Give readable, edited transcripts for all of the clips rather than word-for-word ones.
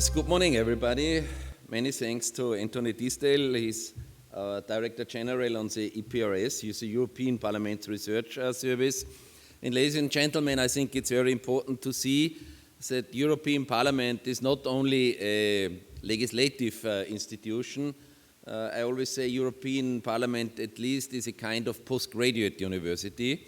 Yes, good morning, everybody. Many thanks to Anthony Tisdale. He's Director General on the EPRS, the European Parliament Research Service. And ladies and gentlemen, I think it's very important to see that European Parliament is not only a legislative institution. I always say European Parliament at least is a kind of postgraduate university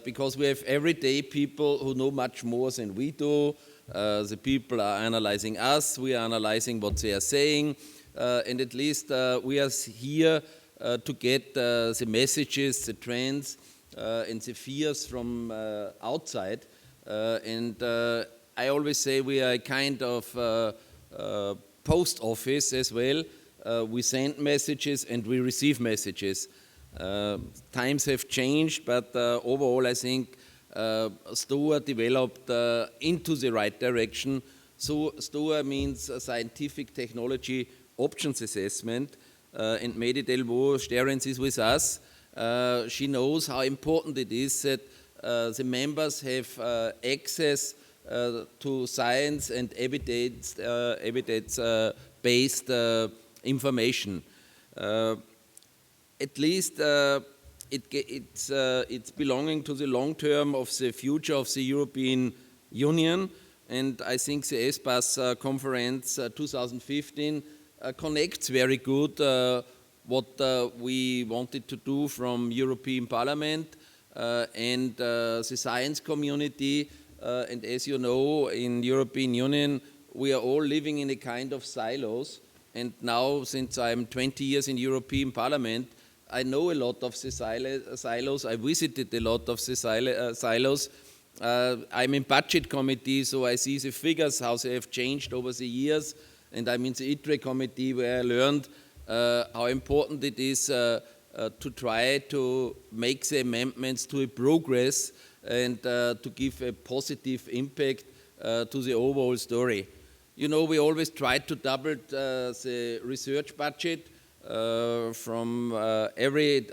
because we have everyday people who know much more than we do. The people are analyzing us, we are analyzing what they are saying, and at least we are here to get the messages, the trends, and the fears from outside. And I always say we are a kind of post office as well. We send messages and we receive messages. Times have changed, but overall I think STOA developed into the right direction. So STOA means Scientific Technology Options Assessment, and Mehdi Delvaux Sterens is with us. She knows how important it is that the members have access to science and evidence-based information. At least it's belonging to the long term of the future of the European Union, and I think the ESPAS conference 2015 connects very good what we wanted to do from European Parliament and the science community. And as you know, in European Union, we are all living in a kind of silos. And now, since I'm 20 years in European Parliament, I know a lot of the silos. I visited a lot of the silos. I'm in budget committee, so I see the figures, how they have changed over the years. And I'm in the ITRE committee, where I learned how important it is to try to make the amendments to a progress and to give a positive impact to the overall story. You know, we always try to double the research budget. From every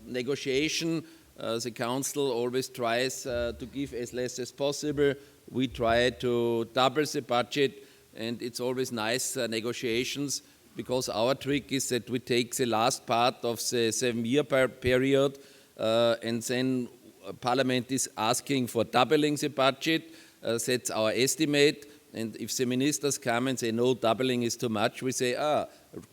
negotiation, the Council always tries to give as less as possible. We try to double the budget, and it's always nice negotiations, because our trick is that we take the last part of the 7-year period, and then Parliament is asking for doubling the budget. That's our estimate. And if the ministers come and say, no, doubling is too much, we say,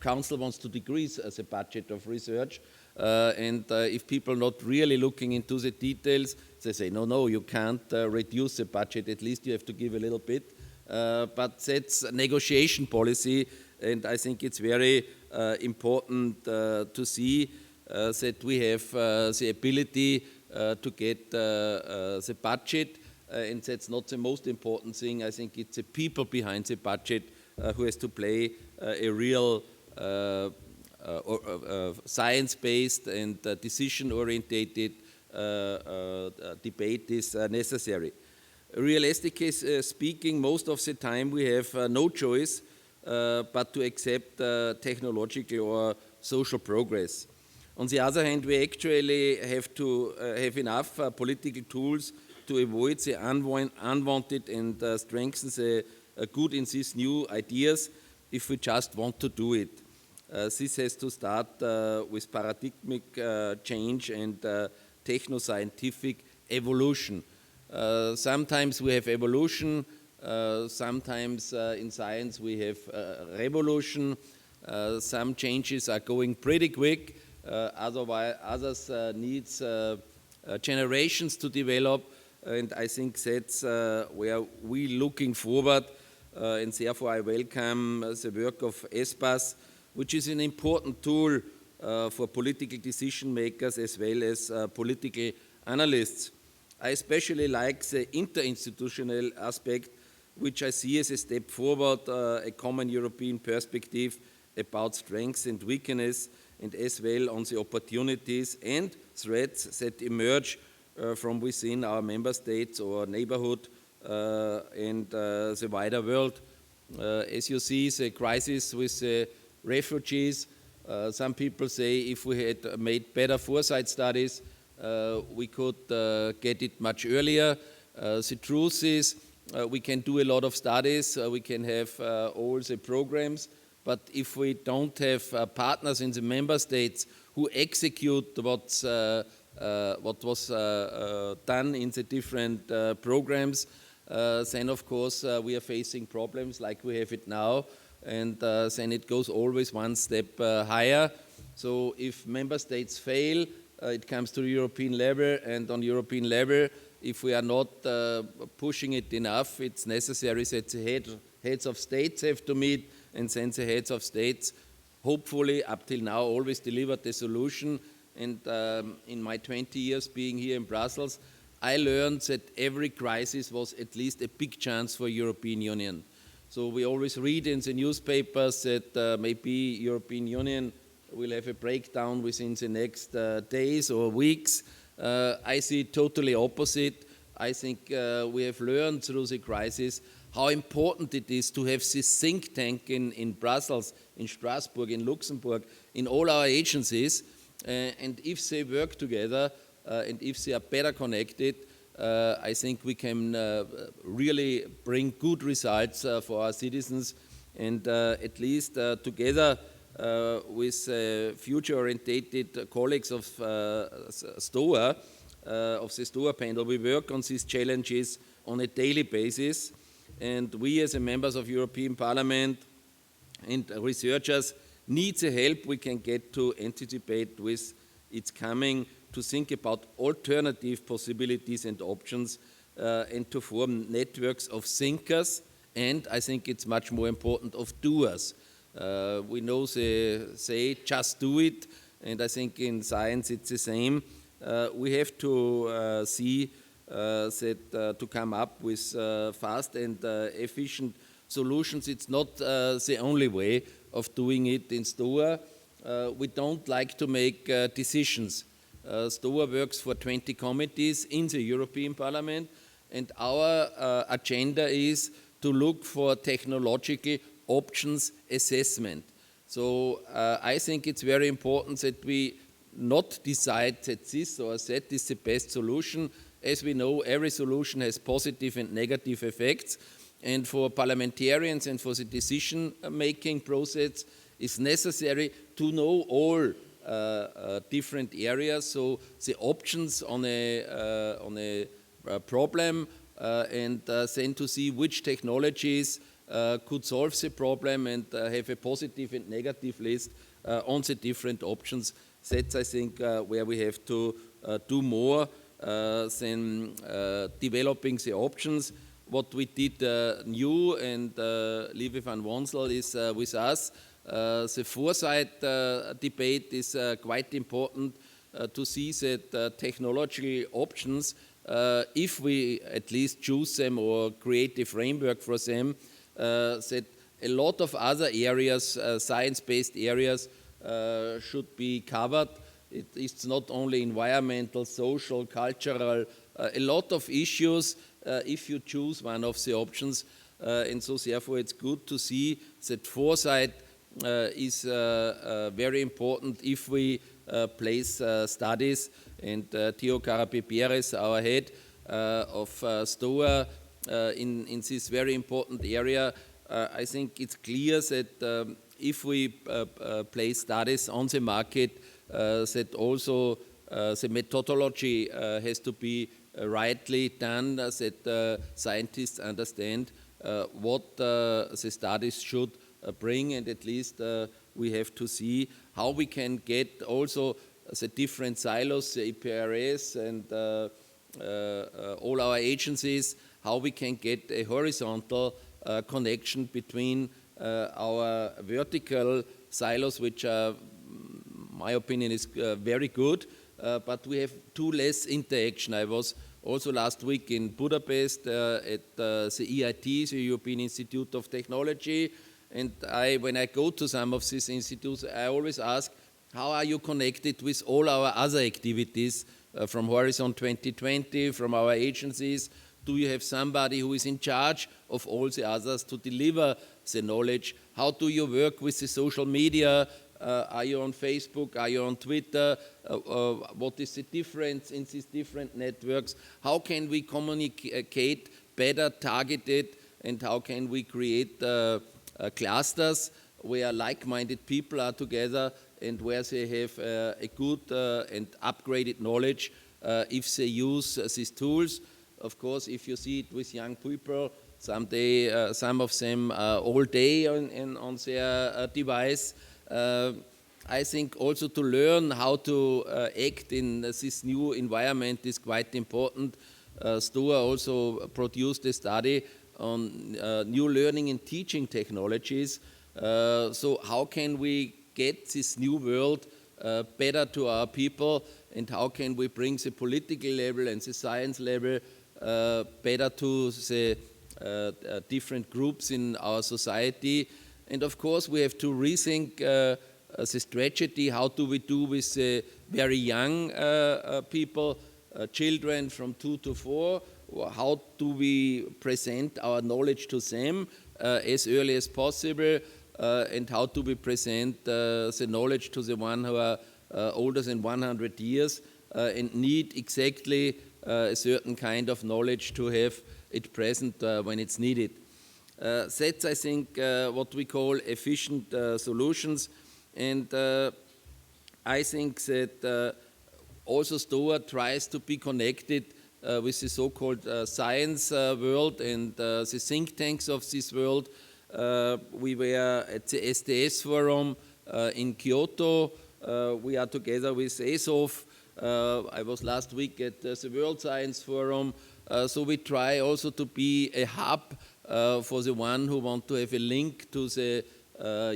Council wants to decrease the budget of research. And if people are not really looking into the details, they say, no, you can't reduce the budget, at least you have to give a little bit. But that's a negotiation policy, and I think it's very important to see that we have the ability to get the budget. And that's not the most important thing. I think it's the people behind the budget who has to play a real science-based and decision-orientated debate is necessary. Realistically speaking, most of the time we have no choice but to accept technological or social progress. On the other hand, we actually have to have enough political tools to avoid the unwanted and strengthen the good in these new ideas if we just want to do it. This has to start with paradigmic change and techno-scientific evolution. Sometimes we have evolution, sometimes in science we have revolution. Some changes are going pretty quick, others needs generations to develop. And I think that's where we're looking forward, and therefore I welcome the work of ESPAS, which is an important tool for political decision makers as well as political analysts. I especially like the interinstitutional aspect, which I see as a step forward, a common European perspective about strengths and weakness, and as well on the opportunities and threats that emerge from within our member states or neighborhood and the wider world. As you see, the crisis with the refugees, some people say if we had made better foresight studies, we could get it much earlier. The truth is we can do a lot of studies, we can have all the programs, but if we don't have partners in the member states who execute what was done in the different programs, then of course we are facing problems like we have it now, and then it goes always one step higher. So if member states fail, it comes to the European level, and on European level, if we are not pushing it enough, it's necessary that the heads of states have to meet, and then the heads of states, hopefully up till now, always delivered the solution. And in my 20 years being here in Brussels, I learned that every crisis was at least a big chance for European Union. So we always read in the newspapers that maybe European Union will have a breakdown within the next days or weeks. I see it totally opposite. I think we have learned through the crisis how important it is to have this think tank in Brussels, in Strasbourg, in Luxembourg, in all our agencies. And if they work together and if they are better connected, I think we can really bring good results for our citizens. And at least together with future-orientated colleagues of STOA, of the STOA panel, we work on these challenges on a daily basis. And we as members of European Parliament and researchers need the help we can get to anticipate with its coming, to think about alternative possibilities and options, and to form networks of thinkers, and I think it's much more important, of doers. We know they say, just do it, and I think in science it's the same. We have to see that to come up with fast and efficient solutions, it's not the only way of doing it in STOA. We don't like to make decisions. STOA works for 20 committees in the European Parliament, and our agenda is to look for technological options assessment. So I think it's very important that we not decide that this or that is the best solution. As we know, every solution has positive and negative effects, and for parliamentarians and for the decision-making process, it's necessary to know all different areas, so the options on a problem, and then to see which technologies could solve the problem, and have a positive and negative list on the different options. That's, I think, where we have to do more than developing the options. What we did new, and Lieve van Wonsel is with us, the foresight debate is quite important to see that technological options, if we at least choose them or create a framework for them, that a lot of other areas, science-based areas, should be covered. It's not only environmental, social, cultural, a lot of issues if you choose one of the options. And so therefore it's good to see that foresight is very important if we place studies. And Theo Carapi-Perez, our head of STOA, in this very important area, I think it's clear that if we place studies on the market, that also the methodology has to be rightly done, that scientists understand what the studies should bring, and at least we have to see how we can get also the different silos, the EPRS and all our agencies, how we can get a horizontal connection between our vertical silos, which are, my opinion, is very good, but we have too less interaction. I was also last week in Budapest at the EIT, the European Institute of Technology, and when I go to some of these institutes, I always ask, how are you connected with all our other activities from Horizon 2020, from our agencies? Do you have somebody who is in charge of all the others to deliver the knowledge? How do you work with the social media? Are you on Facebook? Are you on Twitter? What is the difference in these different networks? How can we communicate better targeted, and how can we create clusters where like-minded people are together and where they have a good and upgraded knowledge if they use these tools. Of course, if you see it with young people, someday some of them all day on their device. I think also to learn how to act in this new environment is quite important. STOA also produced a study on new learning and teaching technologies. So how can we get this new world better to our people, and how can we bring the political level and the science level better to the different groups in our society. And of course we have to rethink the strategy. How do we do with the very young people, children from 2 to 4? How do we present our knowledge to them as early as possible? And how do we present the knowledge to the one who are older than 100 years and need exactly a certain kind of knowledge to have it present when it's needed. That's, I think, what we call efficient solutions. And I think that also STOA tries to be connected with the so-called science world and the think tanks of this world. We were at the STS forum in Kyoto. We are together with ESOF. I was last week at the World Science Forum. So we try also to be a hub for the one who want to have a link to the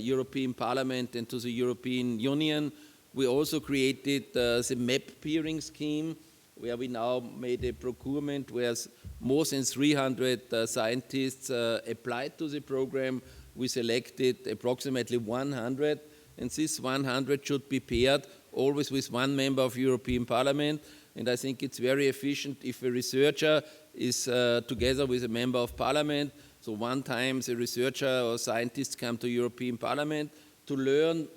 European Parliament and to the European Union. We also created the map peering scheme, where we now made a procurement where more than 300 scientists applied to the program. We selected approximately 100, and this 100 should be paired always with one member of European Parliament. And I think it's very efficient if a researcher is together with a member of Parliament. So one time the researcher or scientists come to European Parliament to learn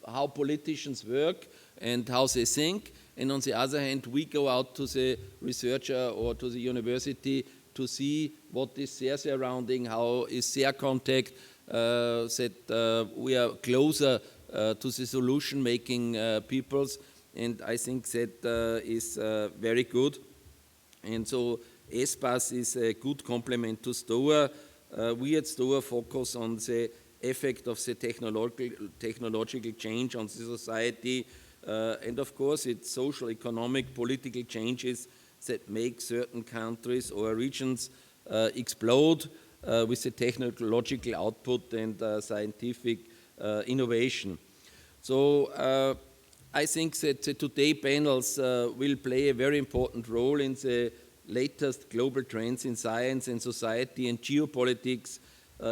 how politicians work and how they think. And on the other hand, we go out to the researcher or to the university to see what is their surrounding, how is their contact, that we are closer to the solution-making peoples. And I think that is very good. And so ESPAS is a good complement to STOA. We at STOA focus on the effect of the technological change on the society. And of course, it's social, economic, political changes that make certain countries or regions explode with the technological output and scientific innovation. So I think that the today panels will play a very important role in the latest global trends in science and society and geopolitics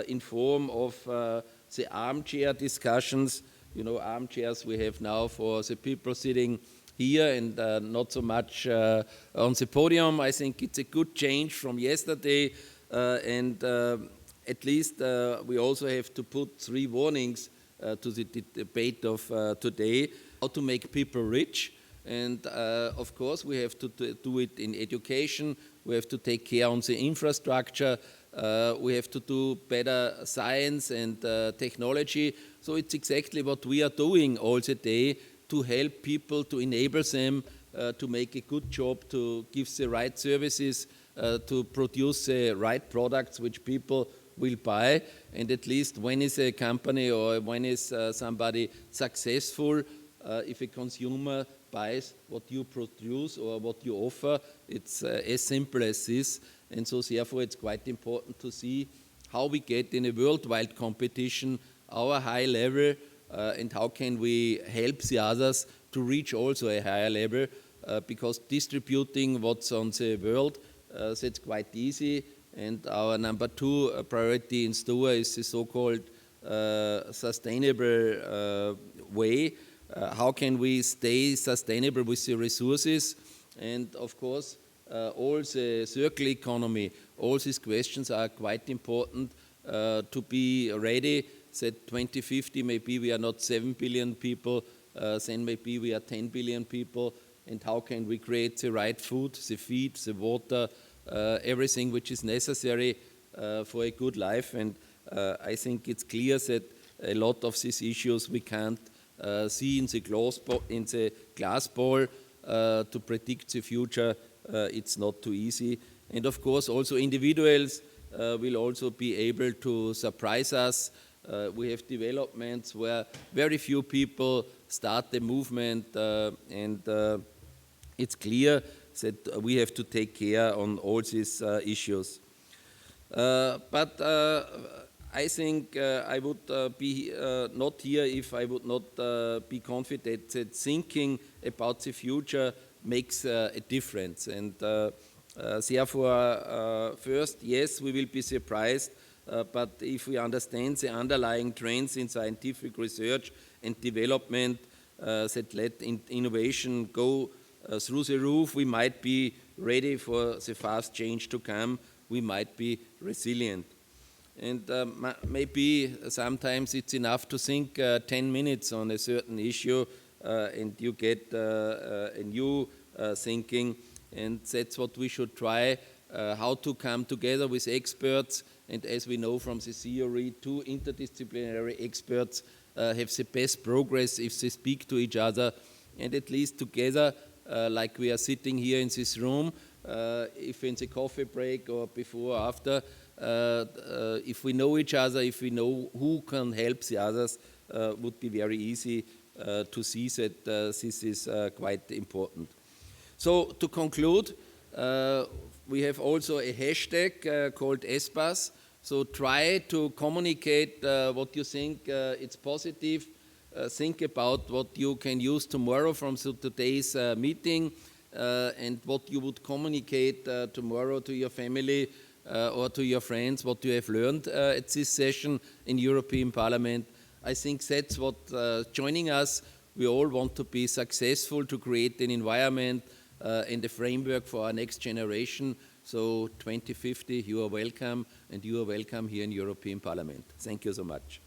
in form of the armchair discussions. You know, armchairs we have now for the people sitting here and not so much on the podium. I think it's a good change from yesterday, and at least we also have to put 3 warnings to the debate of today: how to make people rich, and of course we have to do it in education. We have to take care on the infrastructure. We have to do better science and technology. So it's exactly what we are doing all the day to help people, to enable them to make a good job, to give the right services, to produce the right products which people will buy. And at least when is a company or when is somebody successful, if a consumer buys what you produce or what you offer, it's as simple as this. And so therefore it's quite important to see how we get in a worldwide competition our high level and how can we help the others to reach also a higher level, because distributing what's on the world, that's quite easy. And our number 2 priority in STOA is the so-called sustainable way. How can we stay sustainable with the resources? And of course, all the circular economy, all these questions are quite important to be ready. That 2050 maybe we are not 7 billion people, then maybe we are 10 billion people. And how can we create the right food, the feed, the water, everything which is necessary for a good life. And I think it's clear that a lot of these issues we can't see in the glass ball to predict the future. It's not too easy. And of course, also individuals will also be able to surprise us. We have developments where very few people start the movement, and it's clear that we have to take care on all these issues. But I think I would be not here if I would not be confident that thinking about the future makes a difference. And therefore, first, yes, we will be surprised, but if we understand the underlying trends in scientific research and development that let innovation go through the roof, we might be ready for the fast change to come. We might be resilient. And maybe sometimes it's enough to think 10 minutes on a certain issue and you get a new thinking. And that's what we should try, how to come together with experts. And as we know from the theory, two interdisciplinary experts have the best progress if they speak to each other. And at least together, like we are sitting here in this room, if in the coffee break or before or after, if we know each other, if we know who can help the others, would be very easy to see that this is quite important. So to conclude, we have also a hashtag called ESPAS. So try to communicate what you think it's positive. Think about what you can use tomorrow from today's meeting and what you would communicate tomorrow to your family or to your friends, what you have learned at this session in European Parliament. I think that's what joining us. We all want to be successful to create an environment and a framework for our next generation. So 2050, you are welcome, and you are welcome here in European Parliament. Thank you so much.